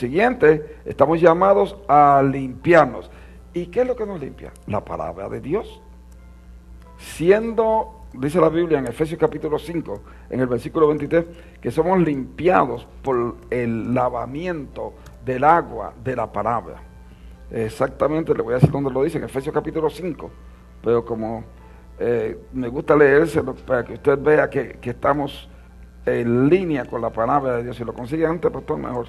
consiguiente, estamos llamados a limpiarnos. ¿Y qué es lo que nos limpia? La palabra de Dios. Siendo, dice la Biblia en Efesios capítulo 5, en el versículo 23, que somos limpiados por el lavamiento del agua de la palabra. Exactamente, le voy a decir dónde lo dice, en Efesios capítulo 5, pero como me gusta leérselo para que usted vea que estamos en línea con la palabra de Dios. Si lo consigue antes, pues todo mejor.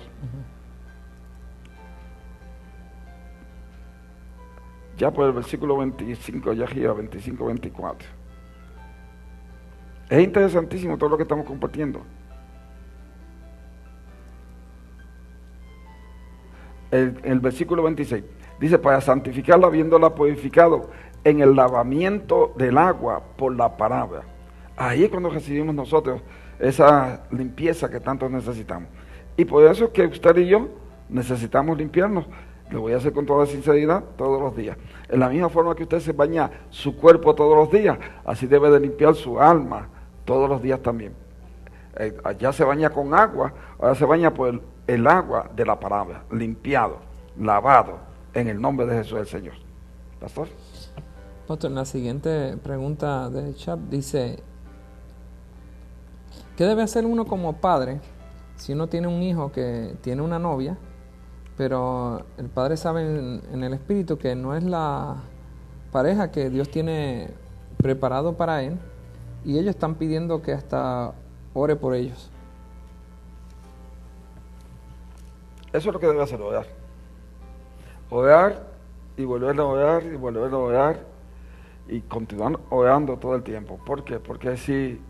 Ya por el versículo 25, ya gira 25, 24. Es interesantísimo todo lo que estamos compartiendo. El versículo 26 dice: para santificarla, habiéndola purificado en el lavamiento del agua por la palabra. Ahí es cuando recibimos nosotros esa limpieza que tanto necesitamos. Y por eso es que usted y yo necesitamos limpiarnos. Lo voy a hacer con toda sinceridad todos los días. En la misma forma que usted se baña su cuerpo todos los días, así debe de limpiar su alma todos los días también. Allá se baña con agua, ahora se baña por el agua de la palabra, limpiado, lavado, en el nombre de Jesús el Señor. Pastor. Pastor, la siguiente pregunta de chat dice: ¿qué debe hacer uno como padre si uno tiene un hijo que tiene una novia, pero el padre sabe en el espíritu que no es la pareja que Dios tiene preparado para él, y ellos están pidiendo que hasta ore por ellos? Eso es lo que debe hacer, orar. Orar y volver a orar y volver a orar y continuar orando todo el tiempo. ¿Por qué? Porque si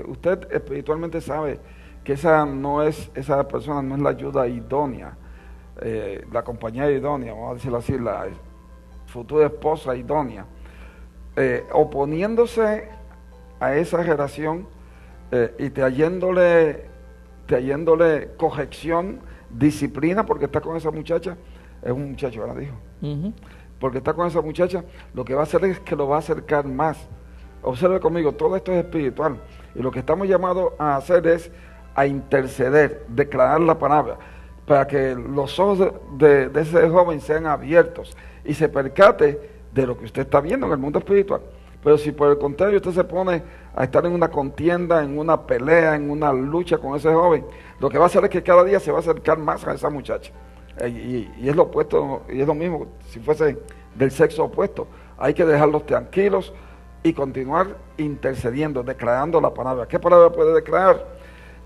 usted espiritualmente sabe que esa persona no es la ayuda idónea, la compañía idónea, vamos a decirlo así, la futura esposa idónea, oponiéndose a esa relación y trayéndole corrección, disciplina, porque está con esa muchacha, es un muchacho, ahora dijo, porque está con esa muchacha, lo que va a hacer es que lo va a acercar más. Observe conmigo, todo esto es espiritual, y lo que estamos llamados a hacer es a interceder, declarar la palabra, para que los ojos de ese joven sean abiertos y se percate de lo que usted está viendo en el mundo espiritual. Pero si por el contrario usted se pone a estar en una contienda, en una pelea, en una lucha con ese joven, lo que va a hacer es que cada día se va a acercar más a esa muchacha. Y es lo opuesto, y es lo mismo si fuese del sexo opuesto. Hay que dejarlos tranquilos y continuar intercediendo, declarando la palabra. ¿Qué palabra puede declarar?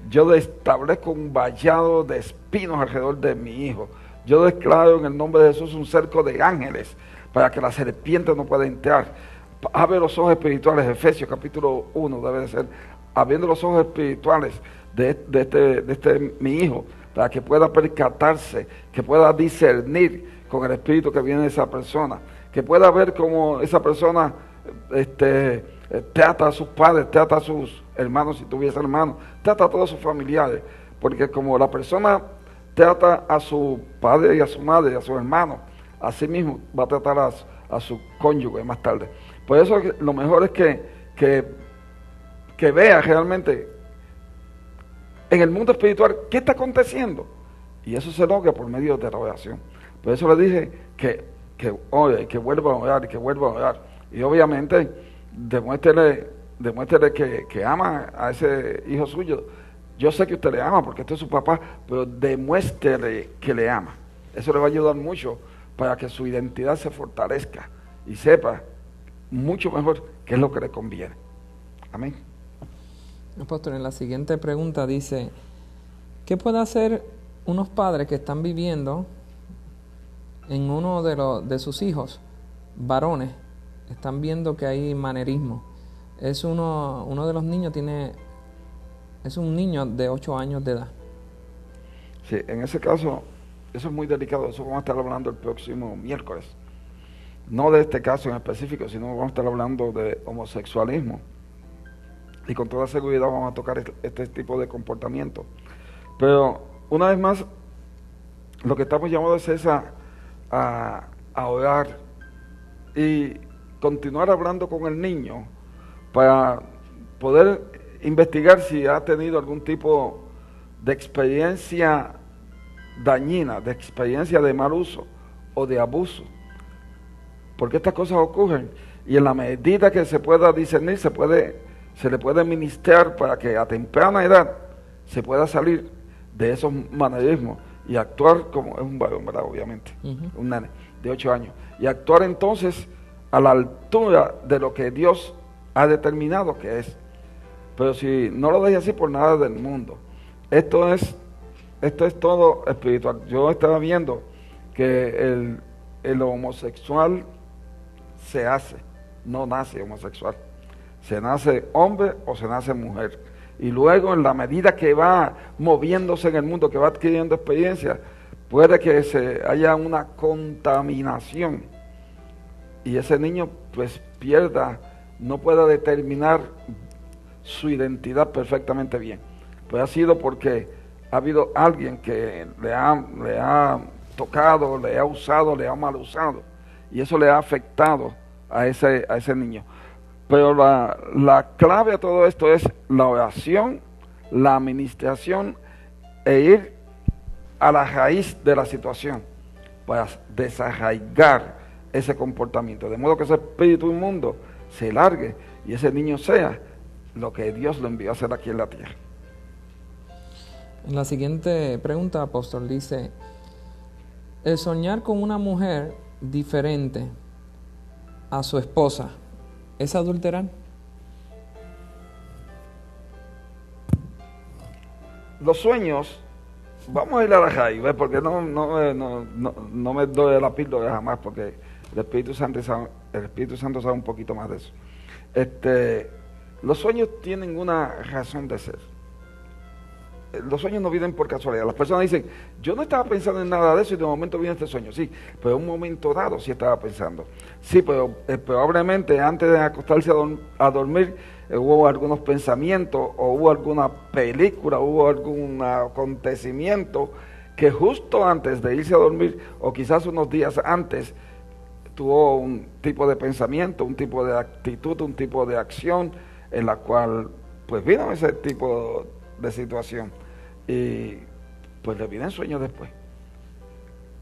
Yo establezco un vallado de espinos alrededor de mi hijo. Yo declaro en el nombre de Jesús un cerco de ángeles para que la serpiente no pueda entrar. Abre los ojos espirituales. Efesios capítulo 1 debe de ser, abriendo los ojos espirituales de mi hijo, para que pueda percatarse, que pueda discernir con el espíritu que viene de esa persona, que pueda ver cómo esa persona trata a sus padres, trata a sus hermanos, si tuviese hermanos, trata a todos sus familiares, porque como la persona trata a su padre y a su madre y a sus hermanos, así mismo va a tratar a su cónyuge más tarde. Por eso lo mejor es que vea realmente en el mundo espiritual qué está aconteciendo, y eso se logra por medio de la oración. Por eso le dije que ore, que vuelva a orar, que vuelva a orar, y obviamente demuéstrele que ama a ese hijo suyo. Yo sé que usted le ama porque usted es su papá, pero demuéstrele que le ama. Eso le va a ayudar mucho para que su identidad se fortalezca y sepa mucho mejor qué es lo que le conviene. Amén. Pastor, en la siguiente pregunta dice: ¿qué puede hacer unos padres que están viviendo en uno de sus hijos, varones, están viendo que hay manerismo? Es uno de los niños, es un niño de 8 años de edad. Sí, en ese caso, eso es muy delicado. Eso vamos a estar hablando el próximo miércoles. No de este caso en específico, sino vamos a estar hablando de homosexualismo. Y con toda seguridad vamos a tocar este tipo de comportamiento. Pero, una vez más, lo que estamos llamados es a orar y continuar hablando con el niño para poder investigar si ha tenido algún tipo de experiencia dañina, de experiencia de mal uso o de abuso. Porque estas cosas ocurren y en la medida que se pueda discernir, se le puede ministrar para que a temprana edad se pueda salir de esos manerismos y actuar como es un varón, ¿verdad? Obviamente, un nene de 8 años. Y actuar entonces a la altura de lo que Dios ha determinado que es. Pero si no lo deje así por nada del mundo, esto es todo espiritual. Yo estaba viendo que el homosexual se hace, no nace homosexual. Se nace hombre o se nace mujer. Y luego, en la medida que va moviéndose en el mundo, que va adquiriendo experiencia, puede que haya una contaminación. Y ese niño pues no pueda determinar su identidad perfectamente bien. Pues ha sido porque ha habido alguien que le ha tocado, le ha usado, le ha mal usado. Y eso le ha afectado a ese niño. Pero la clave a todo esto es la oración, la administración e ir a la raíz de la situación para desarraigar ese comportamiento, de modo que ese espíritu inmundo se largue y ese niño sea lo que Dios lo envió a hacer aquí en la tierra. En la siguiente pregunta, apóstol, dice: el soñar con una mujer diferente a su esposa, ¿es adulterar? Los sueños, vamos a ir a la raíz, ¿ves? Porque no me doy la píldora jamás, porque el Espíritu Santo sabe un poquito más de eso. Los sueños tienen una razón de ser. Los sueños no vienen por casualidad. Las personas dicen, yo no estaba pensando en nada de eso y de momento viene este sueño. Sí, pero en un momento dado sí estaba pensando. Sí, pero probablemente antes de acostarse a dormir hubo algunos pensamientos o hubo alguna película, hubo algún acontecimiento que justo antes de irse a dormir o quizás unos días antes tuvo un tipo de pensamiento, un tipo de actitud, un tipo de acción en la cual pues vino ese tipo de situación y pues le vienen sueños después.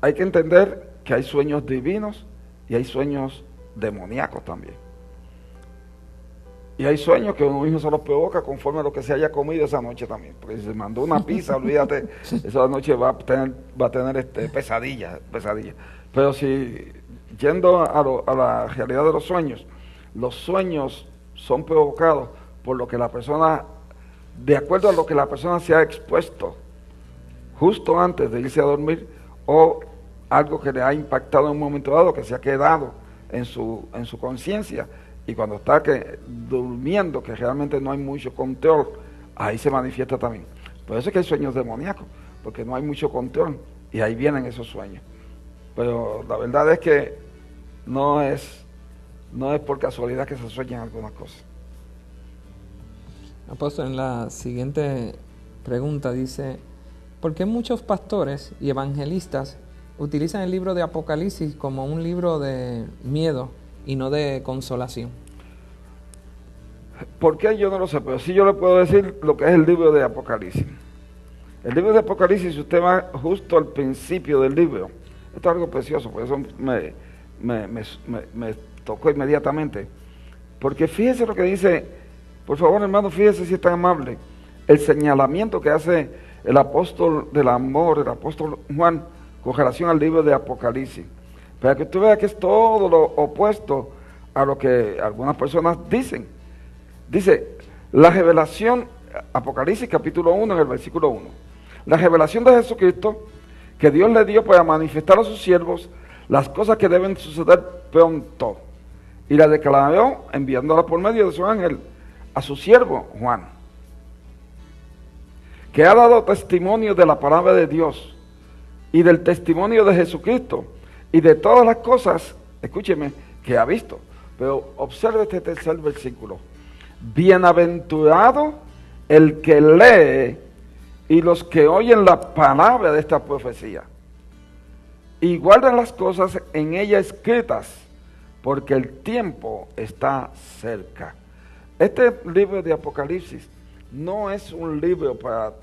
Hay que entender que hay sueños divinos y hay sueños demoníacos también. Y hay sueños que uno mismo se los provoca conforme a lo que se haya comido esa noche también. Porque si se mandó una pizza, olvídate, esa noche va a tener pesadillas. Pero si yendo a la realidad de los sueños son provocados por lo que la persona, de acuerdo a lo que la persona se ha expuesto justo antes de irse a dormir, o algo que le ha impactado en un momento dado, que se ha quedado en su conciencia, y cuando está durmiendo, que realmente no hay mucho control, ahí se manifiesta también. Por eso es que hay sueños demoníacos, porque no hay mucho control, y ahí vienen esos sueños. Pero la verdad es que no es por casualidad que se sueñan algunas cosas. Apóstol, en la siguiente pregunta dice: ¿por qué muchos pastores y evangelistas utilizan el libro de Apocalipsis como un libro de miedo y no de consolación? ¿Por qué? Yo no lo sé, pero sí yo le puedo decir lo que es el libro de Apocalipsis. El libro de Apocalipsis, si usted va justo al principio del libro, esto es algo precioso, por eso me tocó inmediatamente. Porque fíjese lo que dice, por favor hermano, fíjese si es tan amable, el señalamiento que hace el apóstol del amor, el apóstol Juan, con relación al libro de Apocalipsis. Para que usted vea que es todo lo opuesto a lo que algunas personas dicen. Dice, la revelación, Apocalipsis capítulo 1, en el versículo 1. La revelación de Jesucristo, que Dios le dio para manifestar a sus siervos las cosas que deben suceder pronto. Y la declaró enviándola por medio de su ángel a su siervo Juan, que ha dado testimonio de la palabra de Dios y del testimonio de Jesucristo y de todas las cosas, escúcheme, que ha visto. Pero observe este tercer versículo. Bienaventurado el que lee y los que oyen la palabra de esta profecía y guardan las cosas en ella escritas, porque el tiempo está cerca. Este libro de Apocalipsis no es un libro para